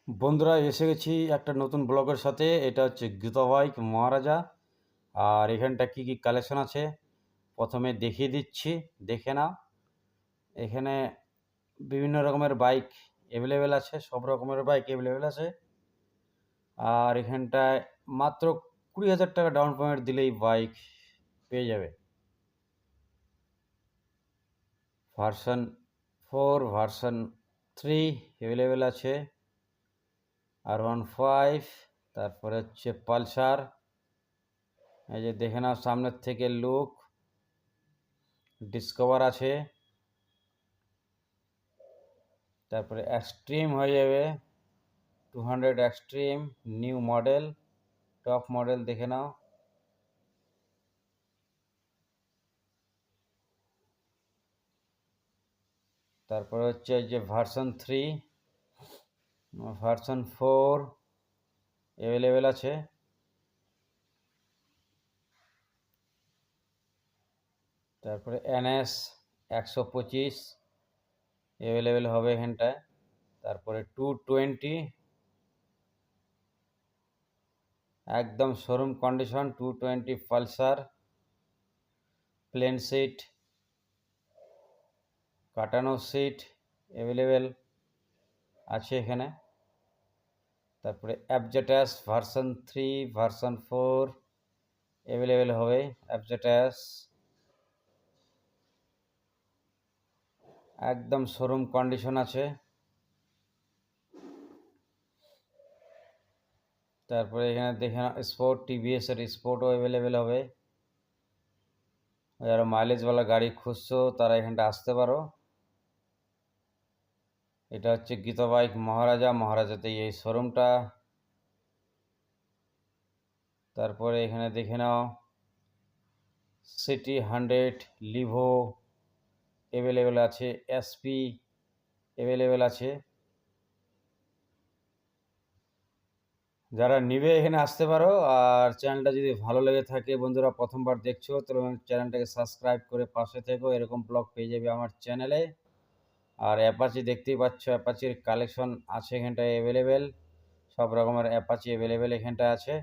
বন্ধুরা এসে গেছি একটা নতুন ব্লগের সাথে। এটা হচ্ছে গীতা বাইক মহারাজা। আর এখানটা কি কি কালেকশন আছে প্রথমে দেখিয়ে দিচ্ছি, দেখে নাও। এখানে বিভিন্ন রকমের বাইক অ্যাভেলেবেল আছে, সব রকমের বাইক অ্যাভেলেবেল আছে। আর এখানটায় মাত্র 20,000 টাকা ডাউন পেমেন্ট দিলেই বাইক পেয়ে যাবে। ভার্সন 4, ভার্সন 3 অ্যাভেলেবেল আছে। R15, তারপরে হচ্ছে পালসার। এই যে দেখে নাও সামনের থেকে লুক। ডিসকভার আছে, তারপরে এক্সট্রিম হয়ে যাবে 200 extreme new model, top model দেখে নাও। তারপরে হচ্ছে এই যে ভার্সন 3, ভার্সন 4 অ্যাভেলেবেল আছে। তারপরে NS 125 অ্যাভেলেবেল হবে এখানটায়। তারপরে 220 একদম showroom condition, 220 Pulsar plain seat, কাটানো সিট অ্যাভেলেবেল আছে এখানে। তারপরে FZS ভার্সন 3, ভার্সন 4 অ্যাভেলেবেল হবে। FZS একদম শোরুম কন্ডিশন আছে। তারপরে এখানে দেখে স্পোর্ট, TVS এর স্পোর্টও অ্যাভেলেবেল হবে। যারা মাইলেজওয়ালা গাড়ি খুঁজছো তারা এখানটা আসতে পারো। এটা হচ্ছে গীতা বাইক মহারাজা, মহারাজাতে এই শোরুমটা। তারপরে এখানে দেখে নাও সিটি 100 লিভো অ্যাভেলেবেল আছে, SP অ্যাভেলেবেল আছে। যারা নিবে এখানে আসতে পারো। আর চ্যানেলটা যদি ভালো লেগে থাকে, বন্ধুরা প্রথমবার দেখছো, তাহলে চ্যানেলটাকে সাবস্ক্রাইব করে পাশে থেকো, এরকম ব্লগ পেয়ে যাবে আমার চ্যানেলে। আর অ্যাপাচি দেখতেই পাচ্ছ, অ্যাপাচির কালেকশন আছে এখানটায় অ্যাভেলেবেল। সব রকমের অ্যাপাচি অ্যাভেলেবেল এখানটায় আছে।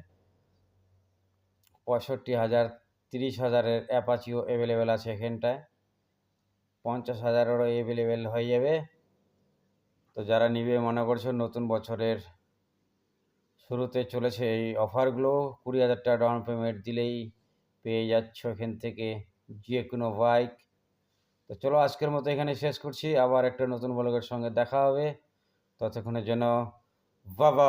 65,000, 30,000-এর অ্যাপাচিও অ্যাভেলেবেল আছে এখানটায়। 50,000-এরও অ্যাভেলেবেল হয়ে যাবে। তো যারা নিবে মনে করছো নতুন বছরের শুরুতে চলেছে এই অফারগুলো, 20,000 টাকা ডাউন পেমেন্ট দিলেই পেয়ে যাচ্ছ এখান থেকে যে কোনো বাইক। তো চলো আজকের মতো এখানে শেষ করছি, আবার একটা নতুন ব্লগের সঙ্গে দেখা হবে। ততক্ষণের জন্য বাবা।